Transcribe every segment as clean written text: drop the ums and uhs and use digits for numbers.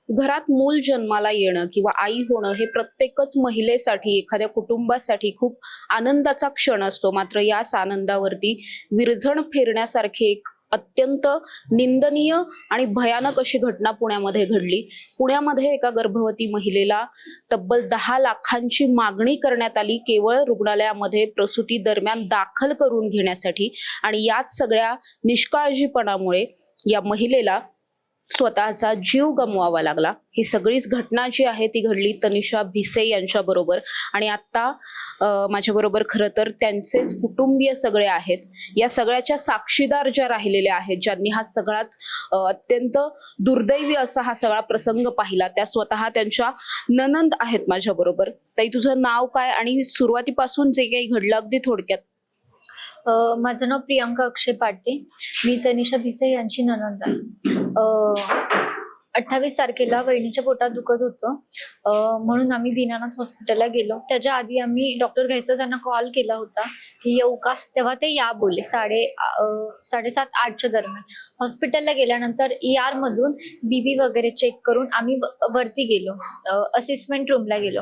घरात मूल जन्माला येणं किंवा आई होणं हे प्रत्येकच महिलेसाठी, एखाद्या कुटुंबासाठी खूप आनंदाचा क्षण असतो. मात्र याच आनंदावरती विरझण फेरण्यासारखी एक अत्यंत निंदनीय आणि भयानक अशी घटना पुण्यामध्ये घडली. पुण्यामध्ये एका गर्भवती महिलेला तब्बल 10 लाखांची मागणी करण्यात आली केवळ रुग्णालयामध्ये प्रसूती दरम्यान दाखल करून घेण्यासाठी. आणि याच सगळ्या निष्काळजीपणामुळे या महिलेला स्वतःचा जीव गमवावा लागला. ही सगळीच घटना जी आहे ती घडली तनिषा भिसे यांच्या बरोबर. आणि आता माझ्या बरोबर खरं तर त्यांचेच कुटुंबीय सगळे आहेत. या सगळ्याच्या साक्षीदार ज्या राहिलेल्या आहेत, ज्यांनी हा सगळाच अत्यंत दुर्दैवी असा हा सगळा प्रसंग पाहिला, त्या स्वतः त्यांच्या ननंद आहेत माझ्या बरोबर. ताई, तुझं नाव काय आणि सुरुवातीपासून जे काही घडलं अगदी थोडक्यात? माझं नाव प्रियांका अक्षय पाटे. मी तनिषा भिसे यांची नणंद आहे. 28 तारखेला वहिनीच्या पोटात दुखत होतं, म्हणून आम्ही दीनानाथ हॉस्पिटलला गेलो. त्याच्या आधी आम्ही डॉक्टर घायसा यांना कॉल केला होता की येऊ का, तेव्हा ते या बोलले 7:30-8च्या दरम्यान. हॉस्पिटलला गेल्यानंतर ER मधून बीबी वगैरे चेक करून आम्ही वरती गेलो, असेसमेंट रूमला गेलो.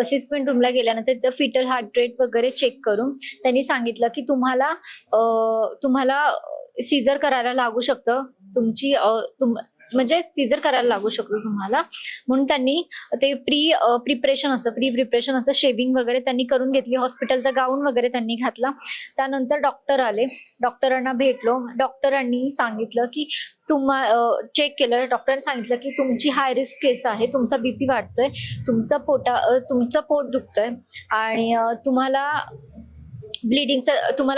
असेसमेंट रूमला गेल्यानंतर फिटल हार्ट रेट वगैरे चेक करून त्यांनी सांगितलं की तुम्हाला सीझर करायला लागू शकतं, म्हणजे सीझर करायला लागू शकतो तुम्हाला. म्हणून त्यांनी ते प्री प्रिपरेशन असं शेविंग वगैरे त्यांनी करून घेतली. हॉस्पिटलचा गाऊन वगैरे त्यांनी घातला. त्यानंतर डॉक्टर आले, डॉक्टरांना भेटलो. डॉक्टरांनी सांगितलं की चेक केलं. डॉक्टरांनी सांगितलं की तुमची हाय रिस्क केस आहे, तुमचा BP वाढतोय, तुमचं पोट दुखतंय आणि तुम्हाला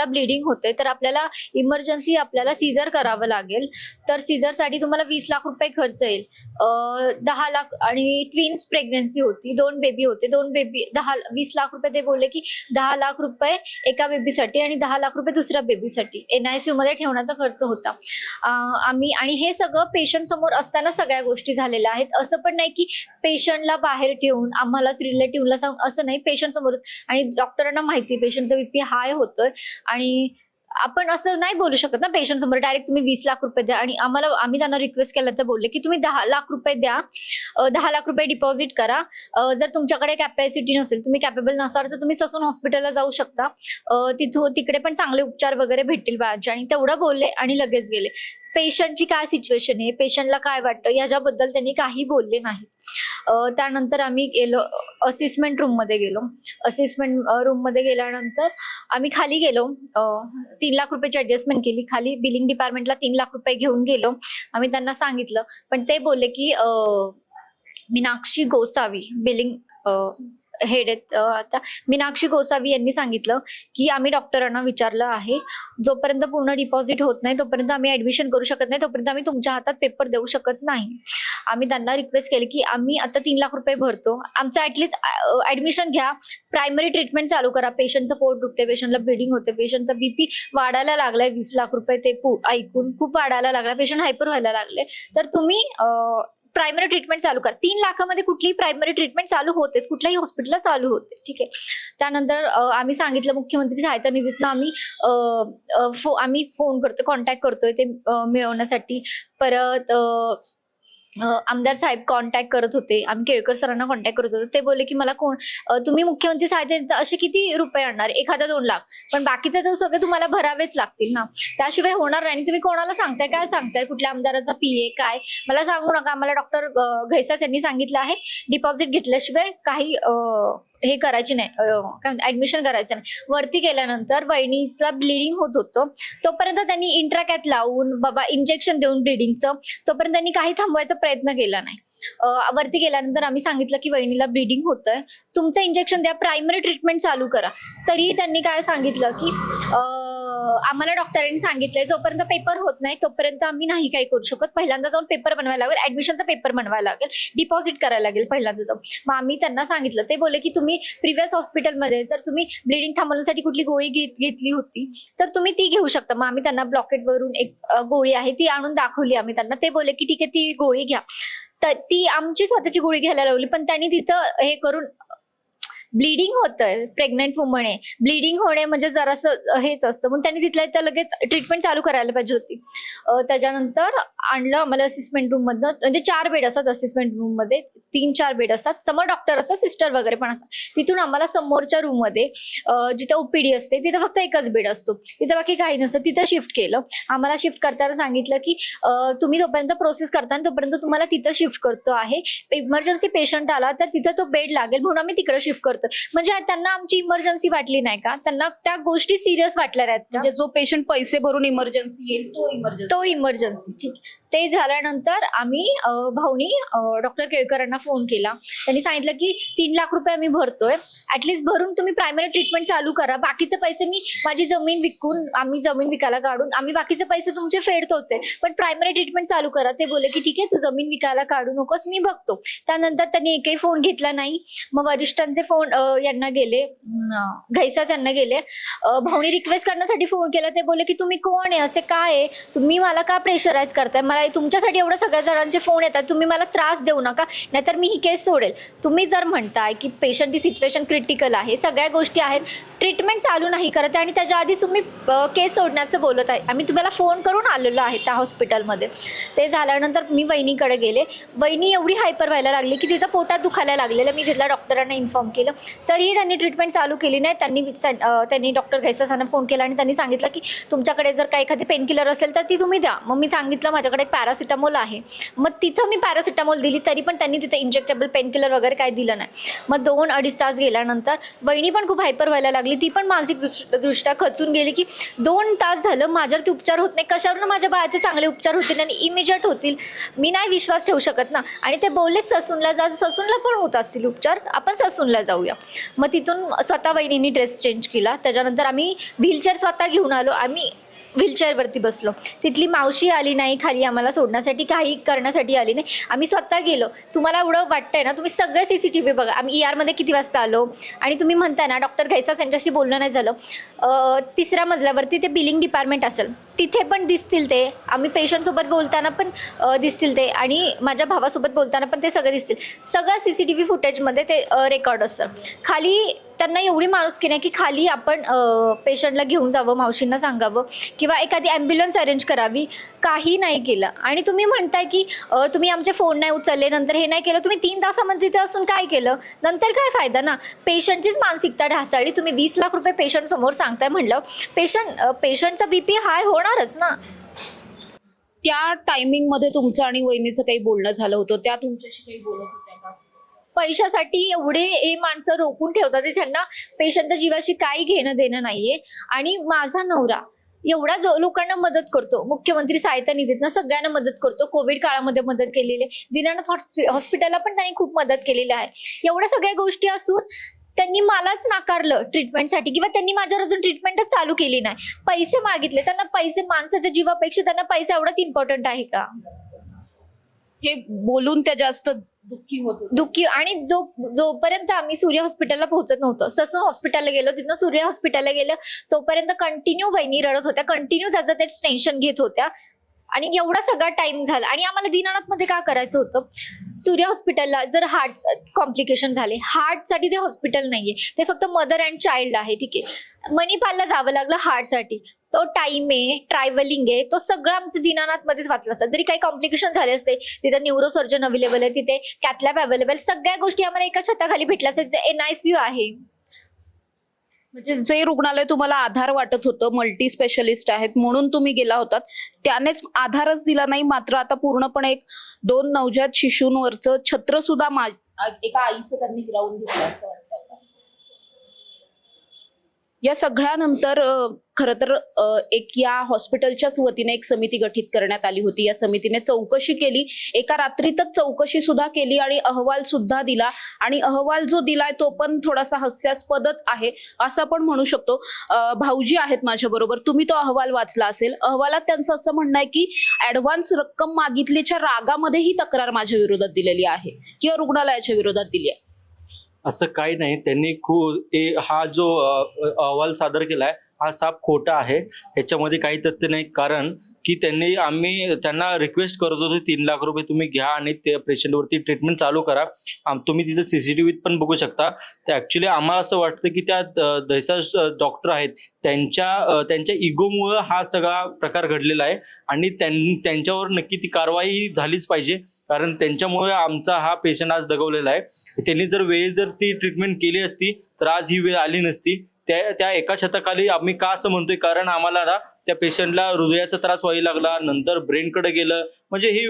ब्लिडिंग होते, तर आपल्याला इमर्जन्सी सीझर करावं लागेल. तर सीझरसाठी तुम्हाला 20 लाख रुपये खर्च येईल. 10 लाख आणि ट्विन्स प्रेग्नन्सी होती, 2 बेबी होते, 20 लाख रुपये. ते बोलले की 10 लाख रुपये एका बेबीसाठी आणि 10 लाख रुपये दुसऱ्या बेबीसाठी NICU मध्ये ठेवण्याचा खर्च होता. आणि हे सगळं पेशंट समोर असताना सगळ्या गोष्टी झालेल्या आहेत. असं पण नाही की पेशंटला बाहेर ठेवून आम्हालाच रिलेटिव्हला सांगून, असं नाही, पेशंट समोरच. आणि डॉक्टरांना माहिती पेशंटचा BP हाय होतोय आणि आपण असं नाही बोलू शकत ना पेशंट समोर डायरेक्ट तुम्ही 20 लाख रुपये द्या. आणि आम्ही त्यांना रिक्वेस्ट केलं तर बोलले की तुम्ही 10 लाख रुपये द्या, 10 लाख रुपये डिपॉझिट करा. जर तुमच्याकडे कॅपॅसिटी नसेल, तुम्ही कॅपेबल नसाल, तर तुम्ही ससून हॉस्पिटलला जाऊ शकता. तिकडे पण चांगले उपचार वगैरे भेटतील बाळाचे. आणि तेवढं बोलले आणि लगेच गेले. पेशंटची काय सिच्युएशन आहे, पेशंटला काय वाटतं याच्याबद्दल त्यांनी काही बोलले नाही. त्यानंतर आम्ही गेलो असेसमेंट रूम मध्ये गेलो. असेसमेंट रूम मध्ये गेल्यानंतर आम्ही खाली गेलो, 3 लाख रुपयाची ऍडजस्टमेंट केली. खाली बिलिंग डिपार्टमेंटला 3 लाख रुपये घेऊन गेलो. आम्ही त्यांना सांगितलं, पण ते बोलले की मीनाक्षी गोसावी बिलिंग हेड आहेत. आता मीनाक्षी गोसावी यांनी सांगितलं की आम्ही डॉक्टरांना विचारलं आहे, जोपर्यंत पूर्ण डिपॉझिट होत नाही तोपर्यंत आम्ही ऍडमिशन करू शकत नाही, तोपर्यंत आम्ही तुमच्या हातात पेपर देऊ शकत नाही. आम्ही त्यांना रिक्वेस्ट केली की आम्ही आता 3 लाख रुपये भरतो, आमचं ऍटलीस्ट ऍडमिशन घ्या, प्रायमरी ट्रीटमेंट चालू करा. पेशंटचं पोट दुखते, पेशंटला ब्लिडिंग होते, पेशंटचा BP वाढायला लागलाय. 20 लाख रुपये ते ऐकून खूप वाढायला लागला, पेशंट हायपर व्हायला लागले. तर तुम्ही प्रायमरी ट्रीटमेंट चालू करा. 3 लाखामध्ये कुठलीही प्रायमरी ट्रीटमेंट चालू होतेच, कुठल्याही हॉस्पिटलला चालू होते. ठीक आहे. त्यानंतर आम्ही सांगितलं मुख्यमंत्री सहायता निधीतनं आम्ही फोन करतो, कॉन्टॅक्ट करतोय ते मिळवण्यासाठी. परत आमदार साहेब कॉन्टॅक्ट करत होते, आम्ही केळकर सरांना कॉन्टॅक्ट करत होतो. ते बोलले की मला तुम्ही मुख्यमंत्री सहायता असे किती रुपये आणणार, 1-2 लाख, पण बाकीचे तर सगळे तुम्हाला भरावेच लागतील ना, त्याशिवाय होणार नाही. तुम्ही कोणाला सांगताय, काय सांगताय, कुठल्या आमदाराचा PA काय, मला सांगू नका. आम्हाला डॉक्टर घैसास यांनी सांगितलं आहे डिपॉझिट घेतल्याशिवाय काही हे करायची नाही, काय ऍडमिशन करायचं नाही. वरती गेल्यानंतर वहिनीचा ब्लिडिंग होत होतं, तोपर्यंत त्यांनी इंट्राकॅथ लावून बाबा इंजेक्शन देऊन ब्लिडिंगचं, तोपर्यंत त्यांनी काही थांबवायचा प्रयत्न केला नाही. वरती गेल्यानंतर आम्ही सांगितलं की वहिनीला ब्लिडिंग होतंय, तुमचं इंजेक्शन द्या, प्रायमरी ट्रीटमेंट चालू करा. तरी त्यांनी काय सांगितलं की आम्हाला डॉक्टरांनी सांगितलंय जोपर्यंत पेपर होत नाही तोपर्यंत आम्ही नाही काही करू शकत, पहिल्यांदा जाऊन पेपर बनवायला लागेल, ऍडमिशनचा पेपर बनवायला लागेल, डिपॉझिट करायला लागेल पहिल्यांदा जाऊन. मग आम्ही त्यांना सांगितलं. ते बोलले की तुम्ही प्रिव्हियस हॉस्पिटलमध्ये जर तुम्ही ब्लिडिंग थांबवण्यासाठी कुठली गोळी घेतली होती तर तुम्ही ती घेऊ शकता. मग आम्ही त्यांना ब्लॉकेट वरून एक गोळी आहे ती आणून दाखवली आम्ही त्यांना. ते बोलले की ठीक आहे, ती गोळी घ्या. तर ती आमची स्वतःची गोळी घ्यायला लावली, पण त्यांनी तिथं हे करून ब्लिडिंग होतंय, प्रेग्नेंट वुमन आहे, ब्लिडिंग होणे म्हणजे जरासं हेच असतं, म्हणून त्यांनी तिथल्या तर लगेच ट्रीटमेंट चालू करायला पाहिजे होती. त्याच्यानंतर आणलं आम्हाला असिस्टमेंट रूम मधनं, म्हणजे 4 बेड असतात असिस्टमेंट रूम मध्ये, 3-4 बेड असतात, समोर डॉक्टर असतात, सिस्टर वगैरे पण असतात. तिथून आम्हाला समोरच्या रूम मध्ये जिथे ओपीडी असते तिथे फक्त एकच बेड असतो, तिथे बाकी काही नसतं, तिथं शिफ्ट केलं. आम्हाला शिफ्ट करताना सांगितलं की तुम्ही तोपर्यंत प्रोसेस करताना तोपर्यंत तुम्हाला तिथं शिफ्ट करतो आहे, इमर्जन्सी पेशंट आला तर तिथं तो बेड लागेल म्हणून आम्ही तिकडे शिफ्ट करतो. म्हणजे त्यांना आमची इमर्जन्सी वाटली नाही का, त्यांना त्या गोष्टी सिरियस वाटल्या नाहीत का? म्हणजे जो पेशंट पैसे भरून इमर्जन्सी येईल तो इमर्जन्सी ठीक. ते झाल्यानंतर आम्ही भाऊनी डॉक्टर केळकरांना फोन केला. त्यांनी सांगितलं की 3 लाख रुपये आम्ही भरतोय, ऍटलीस्ट भरून तुम्ही प्रायमरी ट्रीटमेंट चालू करा, बाकीचे पैसे मी माझी जमीन विकून, आम्ही जमीन विकायला काढून आम्ही बाकीचे पैसे तुमचे फेडतोच आहे, पण प्रायमरी ट्रीटमेंट चालू करा. ते बोलले की ठीक आहे, तू जमीन विकायला काढू नकोस, मी बघतो. त्यानंतर त्यांनी एकही फोन घेतला नाही. मग वरिष्ठांचे फोन यांना गेले, घैसाच यांना गेले. भाऊनी रिक्वेस्ट करण्यासाठी फोन केला. ते बोलले की तुम्ही कोण आहे, असे काय आहे, तुम्ही मला का प्रेशराईज करताय, मला तुमच्यासाठी एवढ्या सगळ्या जणांचे फोन येतात, तुम्ही मला त्रास देऊ नका, नाहीतर मी ही केस सोडेल. तुम्ही जर म्हणताय की पेशंटची सिच्युएशन क्रिटिकल आहे, सगळ्या गोष्टी आहेत, ट्रीटमेंट चालू नाही करत आणि त्याच्या आधी तुम्ही केस सोडण्याचं बोलत आहे, आम्ही तुम्हाला फोन करून आलेलो आहे त्या हॉस्पिटलमध्ये. ते झाल्यानंतर मी वहिनीकडे गेले. वहिनी एवढी हायपर व्हायला लागली की तिचं पोटात दुखायला लागलेलं. मी तिथल्या डॉक्टरांना इन्फॉर्म केलं, तरीही त्यांनी ट्रीटमेंट चालू केली नाही. त्यांनी डॉक्टर घैसासांना फोन केला आणि त्यांनी सांगितलं की तुमच्याकडे जर काही एखादी पेनकिलर असेल तर ती तुम्ही द्या. मग मी सांगितलं माझ्याकडे पॅरासिटामॉल आहे. मग तिथं मी पॅरासिटामॉल दिली, तरी पण त्यांनी तिथे इंजेक्टेबल पेनकिलर वगैरे काही दिलं नाही. मग 2-2.5 तास गेल्यानंतर वहिनी पण खूप हायपर व्हायला लागली. ती पण मानसिक दृष्ट्या खचून गेली की 2 तास झालं माझ्यावरती उपचार होत नाही, कशावरून माझ्या बाळाचे चांगले उपचार होतील आणि इमिजिएट होतील, मी नाही विश्वास ठेवू शकत ना. आणि ते बोलले ससूनला जा, ससूनला पण होत असतील उपचार, आपण ससूनला जाऊया. मग तिथून स्वतः वहिनींनी ड्रेस चेंज केला. त्याच्यानंतर आम्ही व्हीलचेअर स्वतः घेऊन आलो. आम्ही व्हीलचेअरवरती बसलो. तिथली मावशी आली नाही खाली आम्हाला सोडण्यासाठी, काही करण्यासाठी आली नाही. आम्ही स्वतः गेलो. तुम्हाला एवढं वाटतंय ना, तुम्ही सगळे CCTV बघा. आम्ही ER मध्ये किती वाजता आलो, आणि तुम्ही म्हणताय ना डॉक्टर घैसास यांच्याशी बोलणं नाही झालं. 3ऱ्या मजल्यावरती ते बिलिंग डिपार्टमेंट असेल, तिथे पण दिसतील ते. आम्ही पेशंटसोबत बोलताना पण दिसतील ते, आणि माझ्या भावासोबत बोलताना पण ते सगळे दिसतील. सगळं CCTV फुटेजमध्ये ते रेकॉर्ड असतं. खाली त्यांना एवढी माणुसकी नाही की खाली आपण पेशंटला घेऊन जावं, मावशींना सांगावं किंवा एखादी ॲम्ब्युलन्स अरेंज करावी, काही नाही केलं. आणि तुम्ही म्हणताय की तुम्ही आमचे फोन नाही उचलले, नंतर हे नाही केलं. तुम्ही 3 तासामध्ये तिथे असून काय केलं, नंतर काय फायदा ना. पेशंटचीच मानसिकता ढासळली. तुम्ही 20 लाख रुपये पेशंट समोर सांगताय म्हणलं, पेशंटचा BP हाय होणारच ना. त्या टायमिंग मध्ये तुमचं आणि वहिनीचं काही बोलणं झालं होतं, त्या तुमच्याशी काही बोलत होत्या का? पैशासाठी एवढे हे माणसं रोखून ठेवतात, त्यांना पेशंटच्या जीवाशी काही घेणं देणं नाहीये. आणि माझा नवरा एवढा लोकांना मदत करतो, मुख्यमंत्री सहायता निधीतनं सगळ्यांना मदत करतो, कोविड काळामध्ये मदत केलेली आहे, दीनानाथ हॉस्पिटलला पण त्यांनी खूप मदत केलेली आहे. एवढ्या सगळ्या गोष्टी असून त्यांनी मलाच नाकारलं ट्रीटमेंटसाठी, किंवा त्यांनी माझ्यावर अजून ट्रीटमेंटच चालू केली नाही. पैसे मागितले त्यांना, पैसे माणसाच्या जीवापेक्षा त्यांना पैसा एवढाच इम्पॉर्टंट आहे का? हे बोलून त्या जास्त दुःखी होत होत्या. दुःखी. आणि जोपर्यंत आम्ही सूर्य हॉस्पिटलला पोहोचत नव्हतं, ससून हॉस्पिटलला गेलो, तिथनं सूर्य हॉस्पिटलला गेलं, तोपर्यंत कंटिन्यू वहिनी रडत होत्या, कंटिन्यू त्याचं तेच टेन्शन घेत होत्या. आणि एवढा सगळा टाइम झाला. आणि आम्हाला दीनानाथ मध्ये का करायचं होतं, सूर्य हॉस्पिटलला जर हार्ट कॉम्प्लिकेशन झाले, हार्टसाठी ते हॉस्पिटल नाहीये, ते फक्त मदर अँड चाइल्ड आहे. ठीक आहे, मणिपालला जावं लागलं हार्टसाठी, तो टाइम आहे, ट्रॅव्हलिंग आहे, तो सगळं आमचं दीनानाथ मध्येच वाचलं असतं. जरी काही कॉम्प्लिकेशन झाले असते, तिथे न्यूरोसर्जन अवेलेबल आहे, तिथे कॅथलॅब अवेलेबल, सगळ्या गोष्टी आम्हाला एका छताखाली भेटल्या असतात. तिथे NICU आहे. म्हणजे जे रुग्णालय तुम्हाला आधार वाटत होतं, मल्टी स्पेशलिस्ट आहेत म्हणून तुम्ही गेला होतात, त्यानेच आधारच दिला नाही, मात्र आता पूर्णपणे 2 नवजात शिशूंवरचं छत्र सुद्धा एका आईचं त्यांनी हिरावून घेतलं असं वाटतं. या सगळ्यानंतर खरं तर एक या हॉस्पिटलच्याच वतीने एक समिती गठीत करण्यात आली होती. या समितीने चौकशी केली, एका रात्रीतच चौकशी सुद्धा केली आणि अहवाल सुद्धा दिला. आणि अहवाल जो दिलाय तो पण थोडासा हास्यास्पदच आहे असं पण म्हणू शकतो. भाऊजी आहेत माझ्या बरोबर, तुम्ही तो अहवाल वाचला असेल. अहवालात त्यांचं असं म्हणणं आहे की ऍडव्हान्स रक्कम मागितल्याच्या रागामध्ये ही तक्रार माझ्या विरोधात दिलेली आहे किंवा रुग्णालयाच्या विरोधात दिली आहे. असं काही नाही. त्यांनी हा जो अहवाल सादर केलाय हा साफ खोटा आहे. ह्याच्यामध्ये काही तथ्य नाही. कारण की आम्ही त्यांना रिक्वेस्ट करत होतो 3 लाख रुपये तुम्ही घ्या आणि त्या पेशंटवरती ट्रीटमेंट चालू करा. तुम्ही तिथे CCTV पण बघू शकता. तर ऍक्च्युली आम्हाला असं वाटतं की त्या दहशत डॉक्टर आहेत त्यांच्या इगोमुळे हा सगळा प्रकार घडलेला आहे आणि त्यांच्यावर नक्की ती कारवाई झालीच पाहिजे, कारण त्यांच्यामुळे आमचा हा पेशंट आज दगावलेला आहे. त्यांनी जर ती ट्रीटमेंट केली असती तर आज ही वेळ आली नसती. त्या एका शतकाली आम्ही का असं म्हणतोय, कारण आम्हाला ना त्या पेशंटला हृदयाचा त्रास व्हायला लागला, नंतर ब्रेनकडे गेलं. म्हणजे ही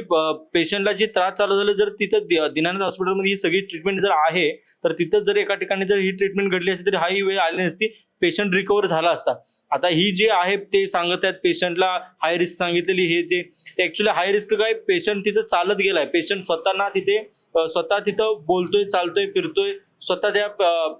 पेशंटला जे त्रास चालू झाले, जर तिथं दीनानाथ हॉस्पिटलमध्ये ही सगळी ट्रीटमेंट जर आहे तर तिथं जर एका ठिकाणी जर ही ट्रीटमेंट घडली असती तर हा ही वेळ आली नसती, पेशंट रिकवर झाला असता. आता ही जे आहे ते सांगत आहेत पेशंटला हाय रिस्क सांगितलेली, हे जे ऍक्च्युली हाय रिस्क काय, पेशंट तिथं चालत गेलाय, पेशंट स्वतः तिथं बोलतोय, चालतोय, फिरतोय, स्वतः त्या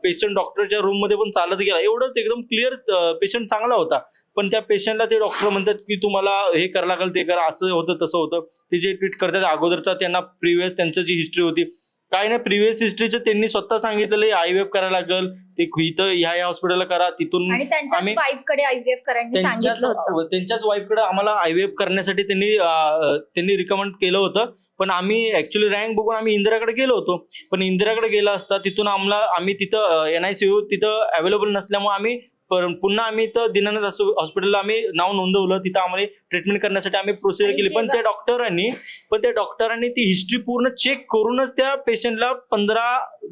पेशंट डॉक्टरच्या रूम मध्ये पण चालत गेला. एवढंच एकदम क्लिअर पेशंट चांगला होता, पण त्या पेशंटला ते डॉक्टर म्हणतात की तुम्हाला हे करायला लागेल, ते करा, असं होतं तसं होतं. ते जे ट्रीट करतात अगोदरचा त्यांना प्रिव्हियस त्यांची जी हिस्ट्री होती, काय नाही प्रिव्हियस हिस्ट्रीचं त्यांनी स्वतः सांगितलेलं IVF करायला लागेल, ते इथं ह्या हॉस्पिटलला करा, तिथून आणि त्यांच्याच वाईफकडे IVF करायला सांगितलं होतं. त्यांच्याच वाईफकडे आम्हाला IVF करण्यासाठी त्यांनी रिकमेंड केलं होतं. पण आम्ही ऍक्च्युली रँक बघून आम्ही इंदिराकडे गेलो होतो, पण इंदिराकडे गेला असता तिथून आम्ही तिथं NICU तिथं अवेलेबल नसल्यामुळे पुन्हा आम्ही इथं दीनानाथ हॉस्पिटलला आम्ही नाव नोंदवलं. तिथं आम्हाला ट्रीटमेंट करण्यासाठी आम्ही प्रोसिजर केली, पण त्या डॉक्टरांनी ती हिस्ट्री पूर्ण चेक करूनच त्या पेशंटला 15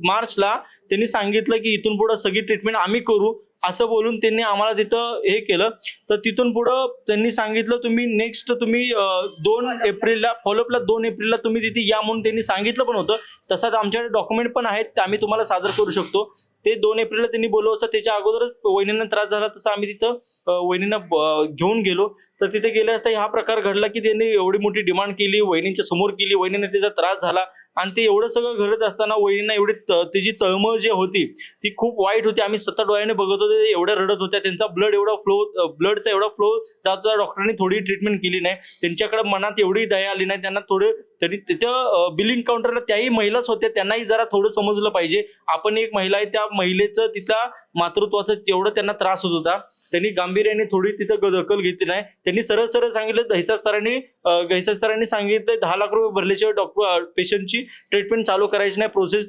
मार्चला त्यांनी सांगितलं की इथून पुढे सगळी ट्रीटमेंट आम्ही करू, असं बोलून त्यांनी आम्हाला तिथं हे केलं. तर तिथून पुढं त्यांनी सांगितलं तुम्ही 2 एप्रिलला फॉलोअपला 2 एप्रिलला तुम्ही तिथे या म्हणून त्यांनी सांगितलं पण होतं. तसाच आमच्याकडे डॉक्युमेंट पण आहेत, ते आम्ही तुम्हाला सादर करू शकतो. ते 2 एप्रिलला त्यांनी बोलवलं असतं, त्याच्या अगोदरच वहिनींना त्रास झाला, तसं आम्ही तिथं वहिनींना घेऊन गेलो. तर तिथे गेले असता हा प्रकार घडला की त्यांनी एवढी मोठी डिमांड केली, वहिनींच्या समोर केली, वहिनींना त्याचा त्रास झाला. आणि ते एवढं सगळं घडत असताना वहिनींना एवढी त्याची तळमळ जी होती ती खूप वाईट होती. आम्ही स्वतः डोळ्याने बघत होतो, एवढ्या रडत होत्या, त्यांचा ब्लडचा एवढा फ्लो जात होता. डॉक्टरांनी थोडी ट्रीटमेंट केली नाही, त्यांच्याकडे मनात एवढी दया आली नाही. त्यांना तरी तिथं बिलिंग काउंटरला त्याही महिलाच होत्या, त्यांनाही जरा थोडं समजलं पाहिजे, आपण एक महिला आहे, त्या महिलेचं तिथल्या मातृत्वाचं तेवढं त्यांना त्रास होत होता. त्यांनी गांभीर्याने थोडी तिथं दखल घेतली नाही. त्यांनी सरळ सांगितलं, दहशत सरांनी सांगितलं 10 लाख रुपये भरल्याशिवाय पेशंटची ट्रीटमेंट चालू करायची नाही प्रोसेस.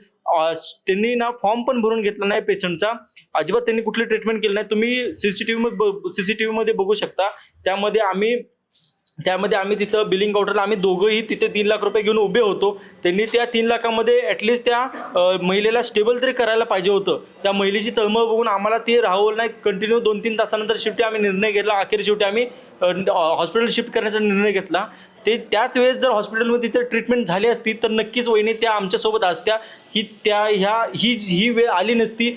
त्यांनी ना फॉर्म पण भरून घेतला नाही पेशंटचा, अजिबात त्यांनी कुठली ट्रीटमेंट केली नाही. तुम्ही CCTV मध्ये बघू शकता. त्यामध्ये आम्ही तिथं बिलिंग काउंटरला आम्ही दोघंही तिथे 3 लाख रुपये घेऊन उभे होतो. त्यांनी त्या 3 लाखामध्ये ऍटलिस्ट त्या महिलेला स्टेबल तरी करायला पाहिजे होतं. त्या महिलेची तळमळ बघून आम्हाला ते राहवलं नाही. कंटिन्यू 2-3 तासानंतर शेवटी आम्ही निर्णय घेतला, अखेर शेवटी आम्ही हॉस्पिटल शिफ्ट करण्याचा निर्णय घेतला. त्याच वेळेस जर हॉस्पिटलमध्ये तिथे ट्रीटमेंट झाली असती तर नक्कीच वहिनी त्या आमच्यासोबत असत्या. ही वेळ आली नसती.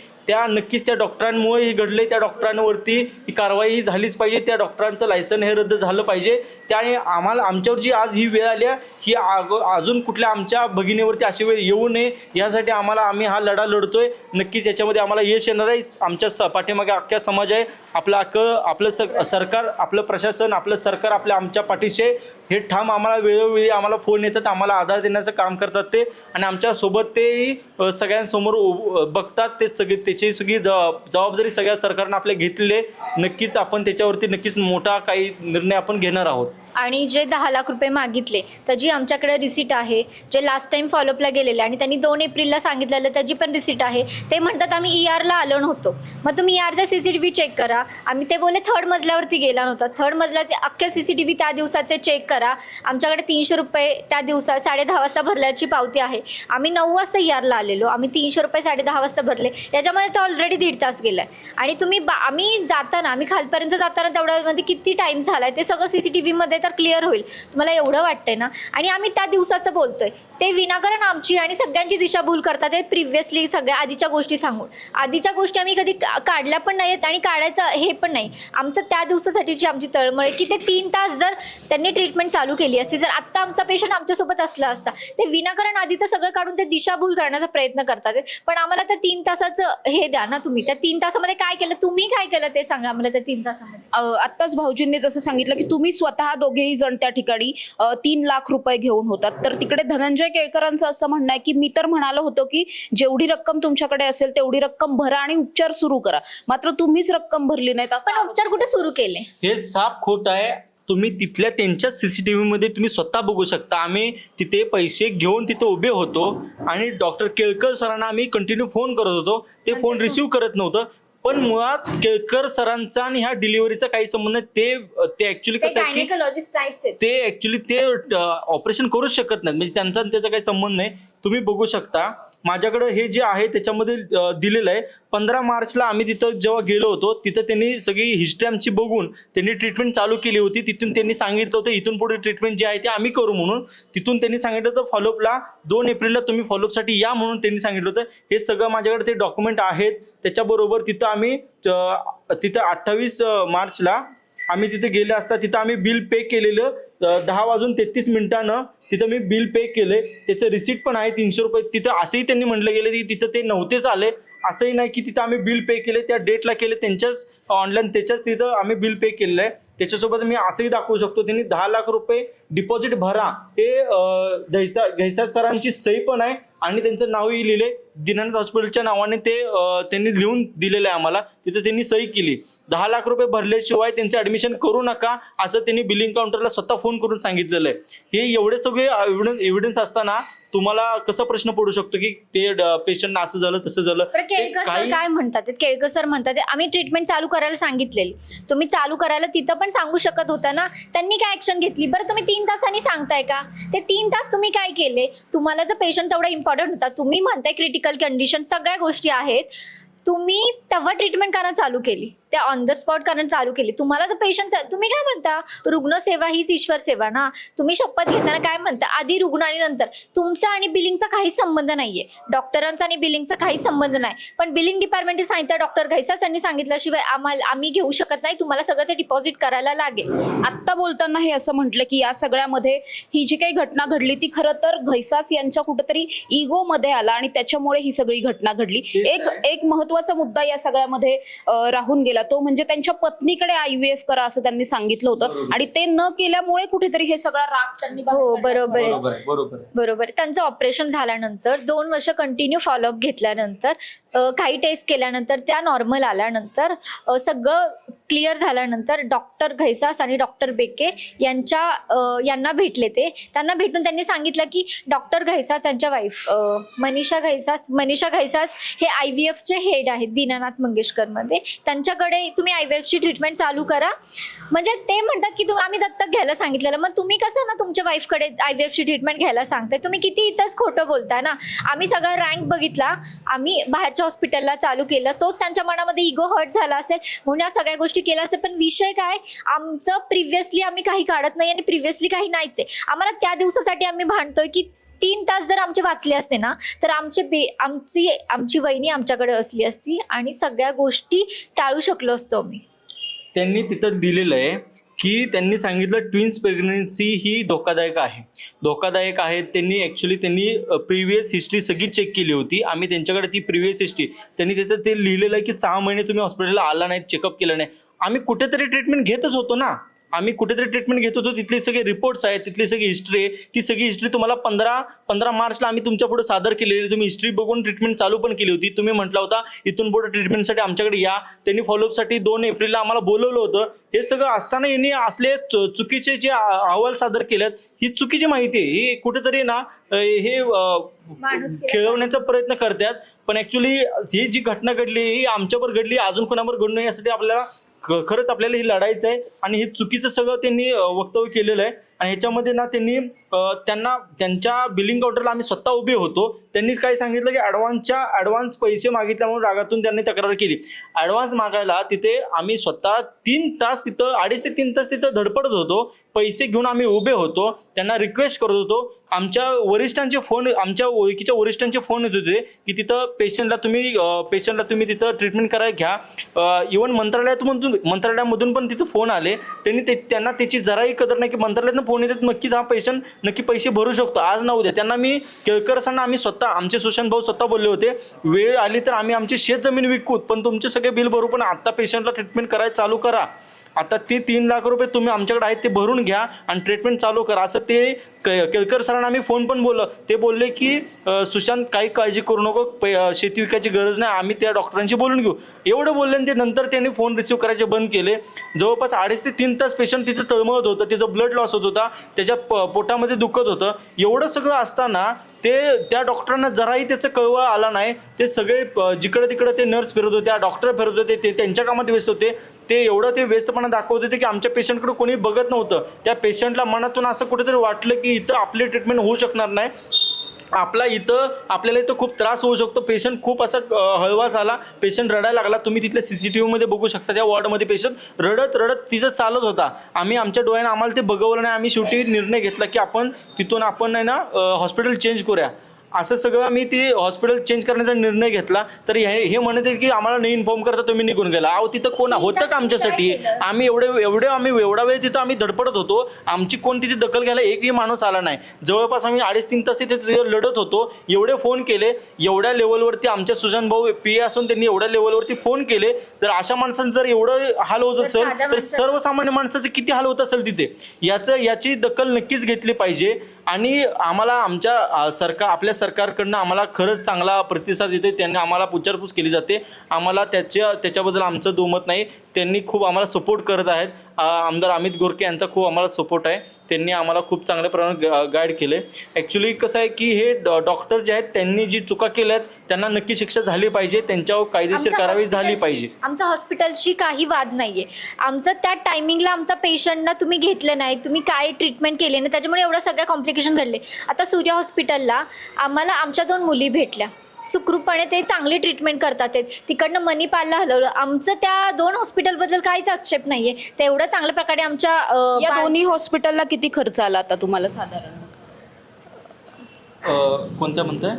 नक्कीच त्या डॉक्टरांमुळे हे घडले, त्या डॉक्टरांवरती ही कारवाई ही झालीच पाहिजे, त्या डॉक्टरांचं लायसन हे रद्द झालं पाहिजे. त्याने आमच्यावर जी आज ही वेळ आली ही अजून कुठल्या आमच्या भगिनीवरती अशी वेळ येऊ नये यासाठी आम्ही हा लढा लढतोय. नक्कीच याच्यामध्ये आम्हाला यश येणार आहे. आमच्या पाठीमागे अख्ख्या समाज आहे, आपलं सरकार, आपलं प्रशासन, आपलं सरकार आमच्या पाठीशी आहे. हे ठाम आम्हाला वेळोवेळी आम्हाला फोन येतात, आम्हाला आधार देण्याचं काम करतात ते, आणि आमच्या सोबत तेही सगळ्यांसमोर बघतात. ते त्याची सगळी जबाबदारी सगळ्या सरकारनं आपल्या घेतलेली आहे. नक्कीच आपण त्याच्यावरती नक्कीच मोठा काही निर्णय आपण घेणार आहोत. आणि जे 10 लाख रुपये मागितले त्याची आमच्याकडे रिसीट आहे, जे लास्ट टाइम फॉलोअपला गेलेले आणि त्यांनी 2 एप्रिलला सांगितलेलं त्याची पण रिसीट आहे. ते म्हणतात आम्ही ERला आलो नव्हतो. मग तुम्ही ERचा CCTV चेक करा. आम्ही ते बोलले 3rd मजल्यावरती गेला नव्हता. 3rd मजल्याचे अख्खे CCTV त्या दिवसाचे चेक करा. आमच्याकडे 300 रुपये त्या दिवसात 10:30 वाजता भरल्याची पावती आहे. आम्ही 9 वाजता ERला आलेलो, आम्ही 300 रुपये 10:30 वाजता भरले. याच्यामध्ये तर ऑलरेडी 1.5 तास गेलाय. आणि आम्ही खालपर्यंत जाताना तेवढ्यामध्ये किती टाइम झालाय ते सगळं CCTV मध्ये तर क्लिअर होईल. तुम्हाला एवढं वाटतंय ना. आणि आम्ही त्या दिवसाचं बोलतोय, ते विनाकारण आमची आणि सगळ्यांची दिशाभूल करतात. ते प्रिव्हियसली सगळ्या आधीच्या गोष्टी सांगून, आधीच्या गोष्टी आम्ही कधी काढल्या पण नाहीत आणि काढायचं हे पण नाही. आमचं त्या दिवसासाठीची आमची तळमळ आहे की ते 3 तास जर त्यांनी ट्रीटमेंट चालू केली असती, जर आत्ता आमचा पेशंट आमच्यासोबत असला असता. ते विनाकारण आधीचं सगळं काढून ते दिशाभूल करण्याचा प्रयत्न करतात. पण आम्हाला त्या 3 तासाचं हे द्या ना तुम्ही. त्या 3 तासामध्ये काय केलं, तुम्ही काय केलं ते सांगा आम्हाला. त्या 3 तासामध्ये आत्ताच भाऊजींनी जसं सांगितलं की तुम्ही स्वतः दोघेही जण त्या ठिकाणी 3 लाख रुपये घेऊन होतात. तर तिकडे धनंजय केळकरांचं असं म्हणणं आहे की मी तर म्हणालो होतो की जेवढी रक्कम तुमच्याकडे असेल तेवढी रक्कम भरा आणि उपचार सुरू करा, मात्र तुम्हीच रक्कम भरली नाहीत. पण उपचार कुठे सुरू केले हे साफ खोट आहे. तुम्ही तिथल्या त्यांच्या CCTV मध्ये तुम्ही स्वतः बघू शकता. आम्ही तिथे पैसे घेऊन तिथे उभे होतो आणि डॉक्टर केळकर सरांना आम्ही कंटिन्यू फोन करत होतो. ते फोन रिसिव्ह करत नव्हतं. पण मुळात केळकर सरांचा आणि ह्या डिलिव्हरीचा काही संबंध नाही. ते ऍक्च्युली कसं आहे की गायनेकोलॉजिस्ट नाहीच आहेत. ते ऍक्च्युली ते ऑपरेशन करूच शकत नाहीत. म्हणजे त्यांचा आणि त्याचा काही संबंध नाही. तुम्ही बघू शकता माझ्याकडे हे जे आहे त्याच्यामध्ये दिलेलं आहे. 15 मार्चला आम्ही तिथं जेव्हा गेलो होतो तिथं त्यांनी सगळी हिस्ट्री आमची बघून त्यांनी ट्रीटमेंट चालू केली होती. तिथून त्यांनी सांगितलं होतं इथून पुढे ट्रीटमेंट जे आहे ते आम्ही करू म्हणून. तिथून त्यांनी सांगितलं होतं फॉलोअपला 2 एप्रिलला तुम्ही फॉलोअपसाठी या म्हणून त्यांनी सांगितलं होतं. हे सगळं माझ्याकडे ते डॉक्युमेंट आहेत. त्याच्याबरोबर तिथं आम्ही तिथं 28 मार्चला आम्ही तिथे गेले असता तिथं आम्ही बिल पे केलेलं 10:33 तिथं मी बिल पे केले. त्याचं रिसिट पण आहे 300 रुपये. तिथं असंही त्यांनी म्हटलं गेलं की तिथं ते नव्हतेच आले. असंही नाही की तिथं आम्ही बिल पे केले त्या डेटला केले त्यांच्याच ऑनलाईन त्याच्याच तिथं आम्ही बिल पे केलेलं आहे. त्याच्यासोबत मी असंही दाखवू शकतो त्यांनी 10 लाख रुपये डिपॉझिट भरा हे घैसास सरांची सही पण आहे आणि त्यांचं नावही लिहिले. दीनानाथ हॉस्पिटलच्या नावाने ते त्यांनी लिहून दिलेलं आहे आम्हाला. तिथे त्यांनी सही केली. 10 लाख रुपये भरल्याशिवाय त्यांचं ऍडमिशन करू नका असं त्यांनी बिलिंग काउंटरला स्वतः फोन करून सांगितलेलं आहे. हे एवढे सगळे एव्हिडन्स असताना तुम्हाला कसा प्रश्न पडू शकतो की ते पेशंटना असं झालं तसं झालं. केळकर सर काय म्हणतात? केळकर सर म्हणतात आम्ही ट्रीटमेंट चालू करायला सांगितलेली. तुम्ही चालू करायला तिथं पण सांगू शकत होता ना. त्यांनी काय ऍक्शन घेतली? बरं तुम्ही 3 तासांनी सांगताय का? ते 3 तास तुम्ही काय केले? तुम्हाला जर पेशंट तेवढा इम्पॉर्टंट होता, तुम्ही म्हणताय क्रिटिकल कंडिशन सगळ्या गोष्टी आहेत, तुम्ही तेव्हा ट्रीटमेंट करणं चालू केली, त्या ऑन द स्पॉट करणं चालू केली. तुम्हाला जर पेशंट, तुम्ही काय म्हणता रुग्णसेवा हीच ईश्वर सेवा ना. तुम्ही शपथ घेताना काय म्हणता आधी रुग्ण आणि नंतर. तुमचा आणि बिलिंगचा काही संबंध नाहीये. डॉक्टरांचा आणि बिलिंगचा काही संबंध नाही. पण बिलिंग डिपार्टमेंटने सांगितलं, डॉक्टर घैसास यांनी सांगितल्याशिवाय आम्ही घेऊ शकत नाही, तुम्हाला सगळं ते डिपॉझिट करायला लागेल. आत्ता बोलताना हे असं म्हटलं की या सगळ्यामध्ये ही जी काही घटना घडली ती खरं तर घैसास यांच्या कुठेतरी इगो मध्ये आला आणि त्याच्यामुळे ही सगळी घटना घडली. एक महत्वाचा मुद्दा या सगळ्यामध्ये राहून गेला तो म्हणजे त्यांच्या पत्नीकडे IVF करा असं त्यांनी सांगितलं होतं आणि ते न केल्यामुळे कुठेतरी हे सगळा राग त्यांनी हो बरोबर आहे, बरोबर. त्यांचं ऑपरेशन झाल्यानंतर 2 वर्ष कंटिन्यू फॉलोअप घेतल्यानंतर काही टेस्ट केल्यानंतर त्या नॉर्मल आल्यानंतर सगळं क्लिअर झाल्यानंतर डॉक्टर घैसास आणि डॉक्टर बेके यांना भेटले. त्यांना भेटून त्यांनी सांगितलं की डॉक्टर घैसास यांच्या वाईफ मनीषा घैसास हे IVF चे हेड आहेत दीनानाथ मंगेशकर मध्ये. त्यांच्याकडे तुम्ही IVF ची ट्रीटमेंट चालू करा. म्हणजे ते म्हणतात की आम्ही दत्तक घ्यायला सांगितलेलं. मग तुम्ही कसं ना तुमच्या वाईफकडे IVF ची ट्रीटमेंट घ्यायला सांगताय? तुम्ही किती इथंच खोटं बोलताय ना. आम्ही सगळा रँक बघितला, आम्ही बाहेरच्या हॉस्पिटलला चालू केलं, तोच त्यांच्या मनामध्ये इगो हर्ट झाला असेल म्हणून या सगळ्या गोष्टी केल्या असेल. पण विषय काय, आमचं प्रिव्हियसली आम्ही काही काढत नाही आणि प्रिव्हियसली काही नाहीच आहे. आम्हाला त्या दिवसासाठी आम्ही भांडतोय की 3 तास जर आमचे वाचले असते ना तर आमची वहिनी आमच्याकडे असली असती आणि सगळ्या गोष्टी टाळू शकलो असतो आम्ही. त्यांनी तिथं दिलेलं आहे की त्यांनी सांगितलं ट्विन्स प्रेग्नन्सी ही धोकादायक आहे. त्यांनी प्रिव्हियस हिस्ट्री सगळी चेक केली होती. आम्ही त्यांच्याकडे ती प्रिव्हियस हिस्ट्री त्यांनी तिथं ते लिहिलेलं आहे की 6 महिने तुम्ही हॉस्पिटलला आला नाही, चेकअप केलं नाही. आम्ही कुठेतरी ट्रीटमेंट घेतच होतो ना. तिथले सगळे रिपोर्ट्स आहेत, तिथली सगळी हिस्ट्री आहे. ती सगळी हिस्ट्री तुम्हाला 15 मार्चला आम्ही तुमच्या पुढे सादर केलेली. तुम्ही हिस्ट्री बघून ट्रीटमेंट चालू पण केली होती. तुम्ही म्हटलं होता इथून पुढे ट्रीटमेंटसाठी आमच्याकडे या. त्यांनी फॉलोअपसाठी 2 एप्रिलला आम्हाला बोलवलं होतं. हे सगळं असताना यांनी असले चुकीचे जे अहवाल सादर केलेत, ही चुकीची माहिती आहे. ही कुठेतरी ना हे खेळवण्याचा प्रयत्न करतात. पण ऍक्च्युली ही जी घटना घडली ही आमच्यावर घडली, अजून कोणावर घडू नये यासाठी खरंच आपल्याला हे लढायचं आहे. आणि हे चुकीचं सगळं त्यांनी वक्तव्य केलेलं आहे. आणि ह्याच्यामध्ये ना त्यांच्या बिलिंग काउंटरला आम्ही स्वतः उभे होतो. त्यांनी काय सांगितलं की ॲडव्हान्स पैसे मागितल्या म्हणून रागातून त्यांनी तक्रार केली. ॲडव्हान्स मागायला तिथे आम्ही स्वतः 3 तास तिथं 2.5 ते 3 तास तिथं धडपडत होतो. पैसे घेऊन आम्ही उभे होतो, त्यांना रिक्वेस्ट करत होतो. आमच्या ओळखीच्या वरिष्ठांचे फोन येत होते की तिथं पेशंटला तुम्ही तिथं ट्रीटमेंट करायला घ्या. इव्हन मंत्रालयामधून पण तिथं फोन आले. त्यांना त्याची जराही कदर नाही की मंत्रालयातून फोन येतात नक्कीच हा पेशंट नक्की पैसे भरू शकतो आज ना उद्या. त्यांना मी केळकरसांना आम्ही स्वतः आमचे सुशांत भाऊ स्वतः बोलले होते वेळ आली तर आम्ही आमची शेत जमीन विकू पण तुमचे सगळे बिल भरू, पण आता पेशंटला ट्रीटमेंट करायला चालू करा. आता ते 3 लाख रुपये तुम्ही आमच्याकडे आहेत ते भरून घ्या आणि ट्रीटमेंट चालू करा, असं ते केळकर सरांना आम्ही फोन पण बोललो. ते बोलले की सुशांत काही काळजी करू नको, शेती विकायची गरज नाही, आम्ही त्या डॉक्टरांशी बोलून घेऊ. एवढं बोलले आणि ते नंतर त्यांनी फोन रिसिव्ह करायचे बंद केले. जवळपास 2.5 ते 3 तास पेशंट तिथे तळमळत होतं, त्याचं ब्लड लॉस होत होता, त्याच्या पोटामध्ये दुखत होतं. एवढं सगळं असताना ते त्या डॉक्टरांना जराही त्याचं कळवा आला नाही. ते सगळे जिकडे तिकडे ते नर्स फिरत होते, डॉक्टर फिरत होते, ते त्यांच्या कामात व्यस्त होते. ते एवढं ते व्यस्तपणा दाखवत होते की आमच्या पेशंटकडे कोणी बघत नव्हतं. त्या पेशंटला मनातून असं कुठेतरी वाटलं की इथं आपली ट्रीटमेंट होऊ शकणार नाही, आपल्याला इथं खूप त्रास होऊ शकतो. पेशंट खूप असा हळवा झाला, पेशंट रडायला लागला. तुम्ही तिथल्या CCTVमध्ये बघू शकता, त्या वॉर्डमध्ये पेशंट रडत रडत तिथं चालत होता. आम्ही आमच्या डोळ्याने आम्हाला ते बघवलं नाही. आम्ही शेवटी निर्णय घेतला की आपण तिथून आहे ना हॉस्पिटल चेंज करूया. असं सगळं आम्ही ती हॉस्पिटल चेंज करण्याचा निर्णय घेतला. तर हे म्हणत आहेत की आम्हाला नाही इन्फॉर्म करता तुम्ही निघून गेला. अहो तिथं कोण होतं का आमच्यासाठी? आम्ही एवढा वेळ तिथं आम्ही धडपडत होतो, आमची कोण तिथे दखल घ्यायला एकही माणूस आला नाही. जवळपास आम्ही 2.5-3 तास तिथे लढत होतो. एवढे फोन केले, एवढ्या लेवलवरती आमच्या सुशांत भाऊ PA असून त्यांनी एवढ्या लेवलवरती फोन केले. तर अशा माणसांचं जर एवढं हाल होत असेल तर सर्वसामान्य माणसाचे किती हाल होत असेल तिथे, याची दखल नक्कीच घेतली पाहिजे. आणि आम्हाला आमच्या आपल्या सरकारकडनं आम्हाला खरंच चांगला प्रतिसाद येतो. त्यांनी आम्हाला विचारपूस केली जाते. आम्हाला त्याच्याबद्दल आमचं दुमत नाही. त्यांनी खूप आम्हाला सपोर्ट करत आहेत. आमदार अमित गोरके यांचा खूप आम्हाला सपोर्ट आहे. त्यांनी आम्हाला खूप चांगल्या प्रमाणात गाईड केले. ॲक्च्युली कसं आहे की हे डॉक्टर जे आहेत त्यांनी जी चुका केल्या आहेत त्यांना नक्की शिक्षा झाली पाहिजे, त्यांच्यावर कायदेशीर कारवाई झाली पाहिजे. आमच्या हॉस्पिटलशी काही वाद नाहीये. आमचं त्या टायमिंगला आमचा पेशंटना तुम्ही घेतलं नाही, तुम्ही काय ट्रीटमेंट केली नाही, त्याच्यामुळे एवढ्या सगळ्या कॉम्प्लिकेशन घडले. आता सूर्य हॉस्पिटलला आम्हाला आमच्या 2 मुली भेटल्या, सुखरूपपणे ते चांगली ट्रीटमेंट करतात. तिकडनं मणिपालला हलवलं. आमचं त्या 2 हॉस्पिटलबद्दल काहीच आक्षेप नाहीये. ते एवढं चांगल्या प्रकारे आमच्या या दोन्ही हॉस्पिटलला किती खर्च आला आता तुम्हाला साधारण? कोणत्या म्हणताय?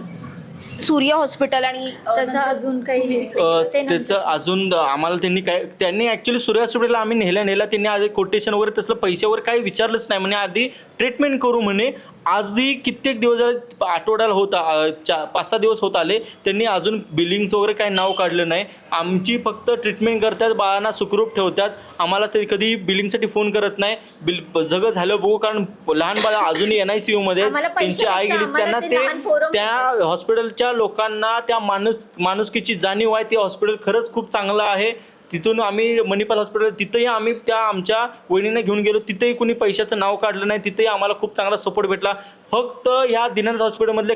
सूर्य हॉस्पिटल आणि त्याचं अजून काही त्याचं अजून आम्हाला त्यांनी ॲक्च्युली सूर्य हॉस्पिटलला आम्ही नेला. त्यांनी आधी कोटेशन वगैरे तसलं पैशावर काही विचारलंच नाही. म्हणे आधी ट्रीटमेंट करू म्हणे. आजही कित्येक दिवस झाले, आठवड्याला होता 5-6 दिवस होत आले, त्यांनी अजून बिलिंगचं वगैरे काही नाव काढलं नाही. आमची फक्त ट्रीटमेंट करतात, बाळांना सुखरूप ठेवतात. आम्हाला ते कधी बिलिंगसाठी फोन करत नाही. सगळं झालं बघू, कारण लहान बाळा अजूनही NICU त्यांची आई गेली. त्यांना त्या हॉस्पिटलच्या लोकांना त्या माणुसकीची जाणीव आहे. ते हॉस्पिटल खरंच खूप चांगलं आहे. तिथून आम्ही मणिपाल हॉस्पिटल तिथंही आम्ही त्या आमच्या वहिनीने घेऊन गेलो. तिथंही कुणी पैशाचं नाव काढलं नाही. तिथंही आम्हाला खूप चांगला सपोर्ट भेटला. फक्त ह्या दीनानाथ हॉस्पिटलमधले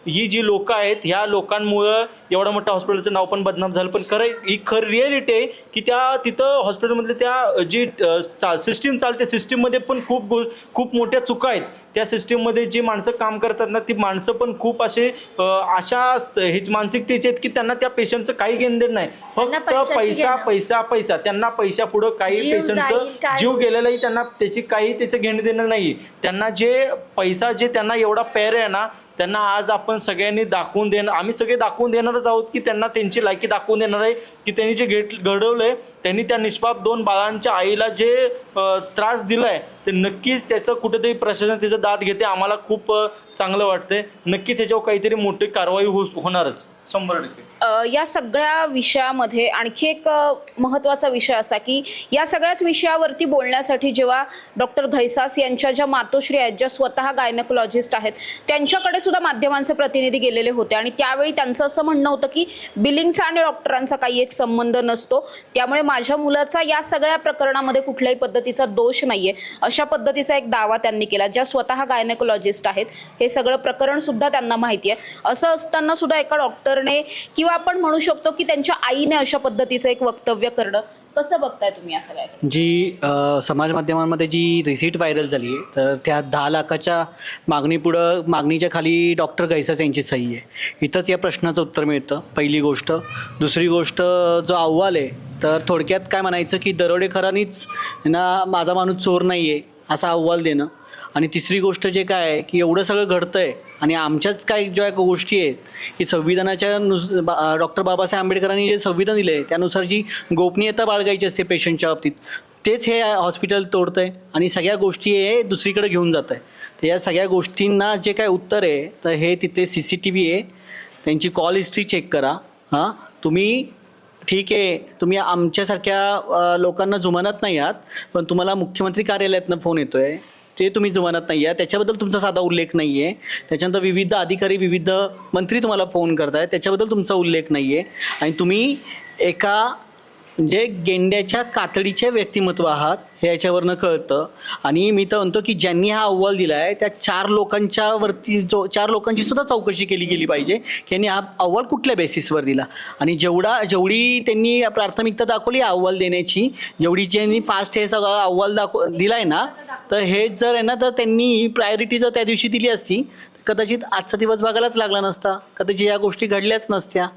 ही जी लोकं आहेत, ह्या लोकांमुळं एवढं मोठं हॉस्पिटलचं नाव पण बदनाम झालं. पण खरं रिॲलिटी आहे की तिथं हॉस्पिटलमधले त्या जी सिस्टीम चालते, सिस्टीममध्ये पण खूप मोठ्या चुका आहेत. त्या सिस्टीममध्ये जी माणसं काम करतात ना, ती माणसं पण खूप अशा मानसिकतेचे आहेत की त्यांना त्या पेशंटचं काही घेणं नाही. फक्त पैसा. त्यांना पैशापुढं काही पेशंटचं जीव गेलेलाही त्यांना त्याचं घेणं देणं नाही. त्यांना जे पैसा त्यांना एवढा प्यार आहे ना, त्यांना आज आपण सगळ्यांनी दाखवून देणार, आम्ही सगळे दाखवून देणारच आहोत की त्यांना त्यांची लायकी दाखवून देणार आहे की त्यांनी जे घडवलंय, त्यांनी त्या निष्पाप 2 बाळांच्या आईला जे त्रास दिलाय ते नक्कीच त्याचं कुठेतरी प्रशासन त्याचं दाद घेते. आम्हाला खूप चांगलं वाटतंय. नक्कीच याच्यावर काहीतरी मोठी कारवाई होणारच 100%. या सगळ्या विषयामध्ये आणखी एक महत्त्वाचा विषय असा की या सगळ्याच विषयावरती बोलण्यासाठी जेव्हा डॉक्टर घैसास यांच्या ज्या मातोश्री आहेत, ज्या स्वतः गायनेकोलॉजिस्ट आहेत, त्यांच्याकडे सुद्धा माध्यमांचे प्रतिनिधी गेलेले होते आणि त्यावेळी त्यांचं असं म्हणणं होतं की बिलिंगचा आणि डॉक्टरांचा काही एक संबंध नसतो, त्यामुळे माझ्या मुलाचा या सगळ्या प्रकरणामध्ये कुठल्याही पद्धतीचा दोष नाहीये, अशा पद्धतीचा एक दावा त्यांनी केला. ज्या स्वतः गायनेकोलॉजिस्ट आहेत, हे सगळं प्रकरण सुद्धा त्यांना माहिती आहे. असं असताना सुद्धा एका डॉक्टरने किंवा आपण म्हणू शकतो की त्यांच्या आईने अशा पद्धतीचं एक वक्तव्य करणं, कसं बघताय तुम्ही या सगळ्याकडे? जी समाज माध्यमांमध्ये जी रिसीट व्हायरल झाली आहे, तर त्या 10 लाखाच्या मागणीच्या खाली डॉक्टर घैसास यांची सही आहे. इथंच या प्रश्नाचं उत्तर मिळतं, पहिली गोष्ट. दुसरी गोष्ट, जो अहवाल आहे, तर थोडक्यात काय म्हणायचं की दरोडेखोरांनीच ना माझा माणूस चोर नाही आहे असा अहवाल देणं. आणि तिसरी गोष्ट जे काय आहे की एवढं सगळं घडतं आहे आणि आमच्याच काही ज्या गोष्टी आहेत की संविधानाच्या डॉक्टर बाबासाहेब आंबेडकरांनी जे संविधान दिलं आहे त्यानुसार जी गोपनीयता बाळगायची असते पेशंटच्या बाबतीत, तेच हे हॉस्पिटल तोडतं आहे आणि सगळ्या गोष्टी हे दुसरीकडे घेऊन जात आहे. तर या सगळ्या गोष्टींना जे काय उत्तर आहे, तर हे तिथे CCTV आहे, त्यांची कॉल हिस्ट्री चेक करा. तुम्ही ठीक आहे, तुम्ही आमच्यासारख्या लोकांना जुमानत नाही आहात, पण तुम्हाला मुख्यमंत्री कार्यालयातनं फोन येतोय ते तुम्ही जुमानत नाही आहे, त्याच्याबद्दल तुमचा साधा उल्लेख नाही आहे. त्याच्यानंतर विविध अधिकारी विविध मंत्री तुम्हाला फोन करतायत, त्याच्याबद्दल तुमचा उल्लेख नाही आहे. आणि तुम्ही एका म्हणजे गेंड्याच्या कातडीचे व्यक्तिमत्व आहात हे याच्यावरनं कळतं. आणि मी तर म्हणतो की ज्यांनी हा अहवाल दिला आहे त्या 4 लोकांची सुद्धा चौकशी केली गेली पाहिजे की यांनी हा अहवाल कुठल्या बेसिसवर दिला. आणि जेवढी त्यांनी प्राथमिकता दाखवली अहवाल देण्याची, जेवढी ज्यांनी फास्ट हे सगळं अहवाल दिला आहे ना, तर हेच जर आहे ना, तर त्यांनी ही प्रायोरिटी जर त्या दिवशी दिली असती तर कदाचित आजचा दिवस बघायलाच लागला नसता, कदाचित या गोष्टी घडल्याच नसत्या.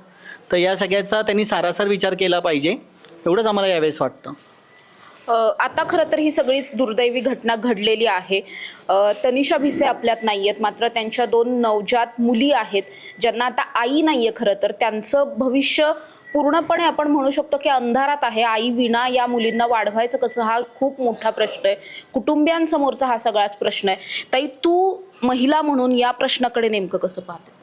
तर या सगळ्याचा त्यांनी सारासार विचार केला पाहिजे, एवढंच आम्हाला यावेळेस वाटतं. आता खरं तर ही सगळीच दुर्दैवी घटना घडलेली आहे. तनिषा भिसे आपल्यात नाही आहेत, मात्र त्यांच्या 2 नवजात मुली आहेत ज्यांना आता आई नाही आहे. खरं तर त्यांचं भविष्य पूर्णपणे आपण म्हणू शकतो की अंधारात आहे. आई विना या मुलींना वाढवायचं कसं, हा खूप मोठा प्रश्न आहे. कुटुंबियांसमोरचा हा सगळाच प्रश्न आहे. ताई, तू महिला म्हणून या प्रश्नाकडे नेमकं कसं पाहते?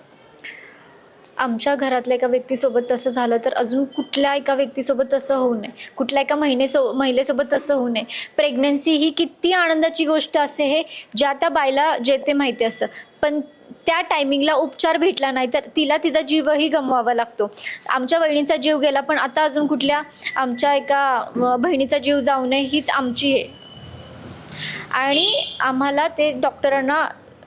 आमच्या घरातल्या एका व्यक्तीसोबत तसं झालं तर अजून कुठल्या एका व्यक्तीसोबत तसं होऊ नये, कुठल्या एका महिलेसोबत तसं होऊ नये. प्रेग्नन्सी ही किती आनंदाची गोष्ट असते हे ज्या त्या बाईला जे ते माहिती असतं, पण त्या टायमिंगला उपचार भेटला नाही तर तिला तिचा जीवही गमवावा लागतो. आमच्या बहिणीचा जीव गेला, पण आता अजून कुठल्या आमच्या एका बहिणीचा जीव जाऊ नये हीच आमची आहे. आणि आम्हाला ते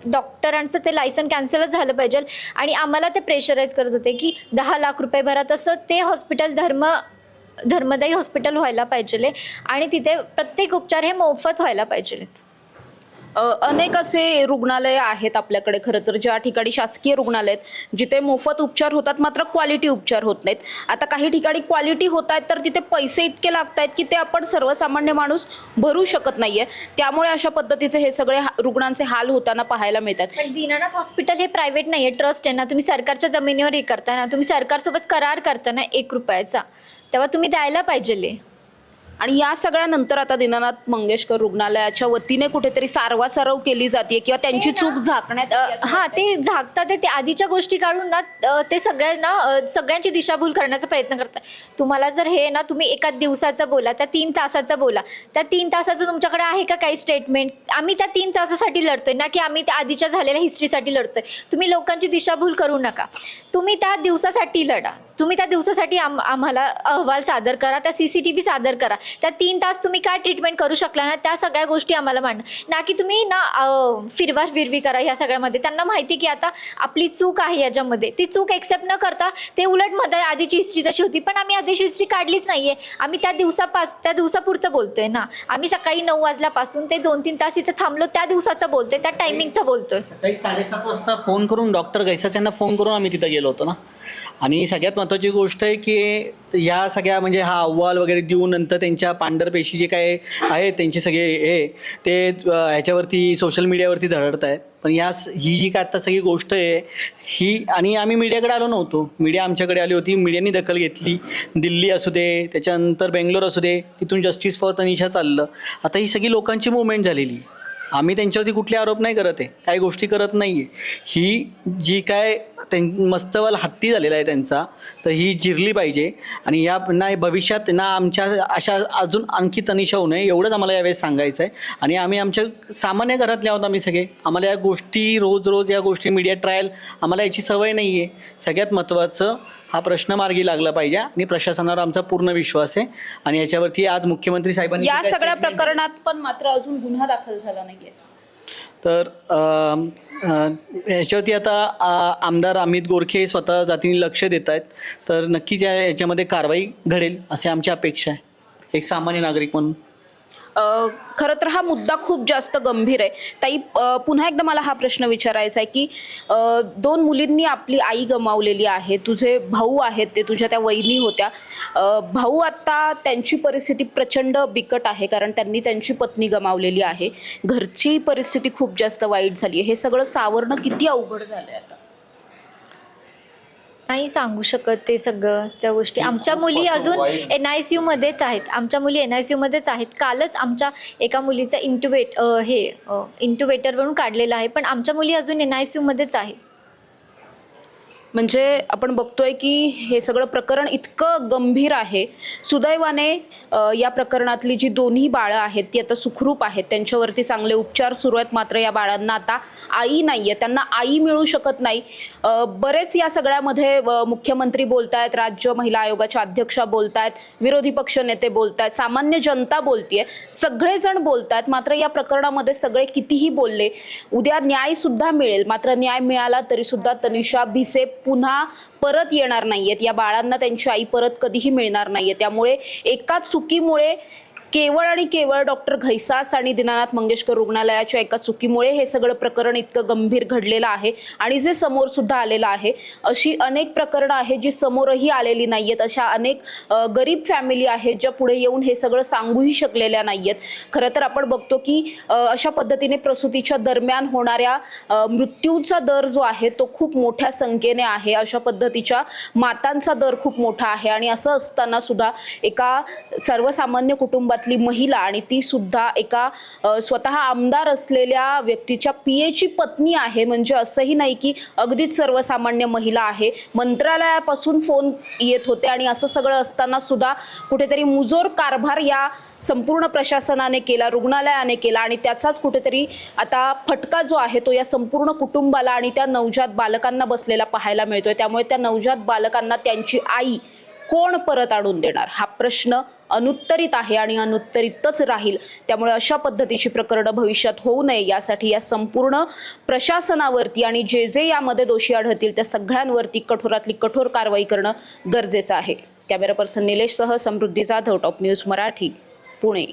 डॉक्टरांचं ते लायसन कॅन्सलच झालं पाहिजे. आणि आम्हाला ते प्रेशराईज करत होते की 10 लाख रुपये भरा, तसं ते हॉस्पिटल धर्मदायी हॉस्पिटल व्हायला पाहिजे आणि तिथे प्रत्येक उपचार हे मोफत व्हायला पाहिजेत. अनेक असे रुग्णालय आहेत आपल्याकडे खरं तर, ज्या ठिकाणी शासकीय रुग्णालय आहेत जिथे मोफत उपचार होतात मात्र क्वालिटी उपचार होत नाहीत. आता काही ठिकाणी क्वालिटी होत आहेत तर तिथे पैसे इतके लागत आहेत की ते आपण सर्वसामान्य माणूस भरू शकत नाहीये. त्यामुळे अशा पद्धतीचे हे सगळे रुग्णांचे हाल होताना पाहायला मिळतात. पण दीनानाथ हॉस्पिटल हे प्रायव्हेट नाही आहे, ट्रस्ट आहे ना. तुम्ही सरकारच्या जमिनीवर हे करताय ना, तुम्ही सरकारसोबत करार करताना 1 रुपयाचा, तेव्हा तुम्ही द्यायला पाहिजे. आणि या सगळ्यानंतर आता दीनानाथ मंगेशकर रुग्णालयाच्या वतीने कुठेतरी सारवासारव केली जाते किंवा त्यांची चूक झाकण्यात हां, ते झाकतात. ते आधीच्या गोष्टी काढून ना ते सगळ्यांची दिशाभूल करण्याचा प्रयत्न करतात. तुम्हाला जर हे ना, तुम्ही एका दिवसाचं बोला, त्या 3 तासाचं बोला, त्या 3 तासाचं तुमच्याकडे आहे का काही स्टेटमेंट? आम्ही त्या 3 तासासाठी लढतोय ना की आम्ही त्या आधीच्या झालेल्या हिस्ट्रीसाठी लढतोय. तुम्ही लोकांची दिशाभूल करू नका, तुम्ही त्या दिवसासाठी लढा. तुम्ही त्या दिवसासाठी आम्हाला अहवाल सादर करा, त्या CCTV सादर करा. त्या 3 तास तुम्ही काय ट्रीटमेंट करू शकला ना, त्या सगळ्या गोष्टी आम्हाला मांडा ना, की तुम्ही ना फिरवी करा ह्या सगळ्यामध्ये. त्यांना माहिती की आता आपली चूक आहे याच्यामध्ये, ती चूक एक्सेप्ट न करता ते उलट मध्ये आधीची हिस्ट्री तशी होती, पण आम्ही आधीची हिस्ट्री काढलीच नाहीये. आम्ही त्या दिवसापुरतं बोलतोय ना. आम्ही सकाळी 9 वाजल्यापासून ते 2-3 तास इथे थांबलो, त्या दिवसाचं बोलतोय, त्या टायमिंगचं बोलतोय. सकाळी 7:30 वाजता फोन करून डॉक्टर गैसास यांना फोन करून आम्ही तिथं गेलो होतो ना. आणि सगळ्यात महत्त्वाची गोष्ट आहे की या सगळ्या म्हणजे हा अहवाल वगैरे देऊन नंतर त्यांच्या पांढरपेशी जे काय आहेत त्यांचे सगळे ते ह्याच्यावरती सोशल मीडियावरती धडधडत आहेत. पण ही जी काय आता सगळी गोष्ट आहे ही, आणि आम्ही मीडियाकडे आलो नव्हतो, मीडिया आमच्याकडे आली होती, मीडियानी दखल घेतली. दिल्ली असू दे, त्याच्यानंतर बेंगलोर असू दे, तिथून जस्टिस फॉर तनिषा चाललं. आता ही सगळी लोकांची मुवमेंट झालेली. आम्ही त्यांच्यावरती कुठले आरोप नाही करत आहे, काही गोष्टी करत नाही आहे. ही जी काय मस्तवाल हत्ती झालेला आहे त्यांचा, तर ही जिरली पाहिजे. आणि या ना भविष्यात ना आमच्या अशा अजून आणखी तनिषा होऊ नये एवढंच आम्हाला यावेळेस सांगायचं आहे. आणि आम्ही आमच्या सामान्य घरातले आहोत आम्ही सगळे, आम्हाला या गोष्टी रोज या गोष्टी मीडिया ट्रायल आम्हाला याची सवय नाही आहे. सगळ्यात महत्त्वाचं हा प्रश्न मार्गी लागला पाहिजे आणि प्रशासनावर आमचा पूर्ण विश्वास आहे. आणि याच्यावरती आज मुख्यमंत्री साहेबांनी या सगळ्या प्रकरणात पण मात्र अजून गुन्हा दाखल झाला नाहीये. तर याच्यावरती आता आमदार अमित गोरखे स्वतः जातीने लक्ष देत आहेत, तर नक्कीच याच्यामध्ये कारवाई घडेल अशी आमची अपेक्षा आहे एक सामान्य नागरिक म्हणून. खरं तर हा मुद्दा खूप जास्त गंभीर आहे. ताई, पुन्हा एकदा मला हा प्रश्न विचारायचा आहे की 2 मुलींनी आपली आई गमावलेली आहे, तुझे भाऊ आहेत ते तुझ्या त्या वहिनी होत्या. भाऊ आता त्यांची परिस्थिती प्रचंड बिकट आहे कारण त्यांनी त्यांची पत्नी गमावलेली आहे, घरची परिस्थिती खूप जास्त वाईट झाली आहे. हे सगळं सावरणं किती अवघड झालंय आता? नाही सांगू शकत ते सगळं त्या गोष्टी. आमच्या मुली अजून NICU मध्येच आहेत, आमच्या मुली NICU मध्येच आहेत. कालच आमच्या एका मुलीचा इंट्युबेटरवरून काढलेला आहे, पण आमच्या मुली अजून NICU मध्येच आहेत. म्हणजे आपण बघतोय की हे सगळं प्रकरण इतकं गंभीर आहे. सुदैवाने या प्रकरणातली जी दोन्ही बाळं आहेत ती आता सुखरूप आहेत, त्यांच्यावरती चांगले उपचार सुरू आहेत. मात्र या बाळांना आता आई नाहीये, त्यांना आई मिळू शकत नाही. बरेच या सगळ्यामध्ये मुख्यमंत्री बोलतायत, राज्य महिला आयोगाच्या अध्यक्षा बोलतायत, विरोधी पक्ष नेते बोलतायत, सामान्य जनता बोलतीये, सगळेजण बोलतायत. मात्र या प्रकरणामध्ये सगळे कितीही बोलले, उद्या न्याय सुद्धा मिळेल. मात्र न्याय मिळाला तरी सुद्धा तनिषा भिसे पुन्हा परत येणार नाहीयेत. या बाळांना त्यांची आई परत कधीही मिळणार नाहीये. त्यामुळे एकाच चुकीमुळे, केवळ आणि केवळ डॉक्टर घैसास आणि दीनानाथ मंगेशकर रुग्णालयाच्या एका चुकीमुळे हे सगळं प्रकरण इतकं गंभीर घडलेलं आहे. आणि जे समोर सुद्धा आलेलं आहे, अशी अनेक प्रकरणं आहेत जी समोरही आलेली नाहीयेत. अशा अनेक गरीब फॅमिली आहेत ज्या पुढे येऊन हे सगळं सांगूही शकलेल्या नाहीयेत. खरं तर आपण बघतो की अशा पद्धतीने प्रसूतीच्या दरम्यान होणाऱ्या मृत्यूचा दर जो आहे तो खूप मोठ्या संख्येने आहे. अशा पद्धतीच्या मातांचा दर खूप मोठा आहे. आणि असं असताना सुद्धा एका सर्वसामान्य कुटुंबात महिला, आणि ती सुद्धा एका स्वतः आमदार असलेल्या व्यक्तीच्या पीएची पत्नी आहे. म्हणजे असंही नाही की अगदीच सर्वसामान्य महिला आहे. मंत्रालयापासून फोन येत होते आणि असं सगळं असताना सुद्धा कुठेतरी मुजोर कारभार या संपूर्ण प्रशासनाने केला, रुग्णालयाने केला. आणि त्याचाच कुठेतरी आता फटका जो आहे तो या संपूर्ण कुटुंबाला आणि त्या नवजात बालकांना बसलेला पाहायला मिळतोय. त्यामुळे त्या नवजात बालकांना त्यांची आई कोण परत आणून देणार हा प्रश्न अनुत्तरित आहे आणि अनुत्तरितच राहील. त्यामुळे अशा पद्धतीची प्रकरणं भविष्यात होऊ नये यासाठी या संपूर्ण प्रशासनावरती आणि जे जे यामध्ये दोषी आढळतील त्या सगळ्यांवरती कठोरातली कठोर कारवाई करणं गरजेचं आहे. कॅमेरा पर्सन निलेश सह समृद्धी जाधव, टॉप न्यूज मराठी, पुणे.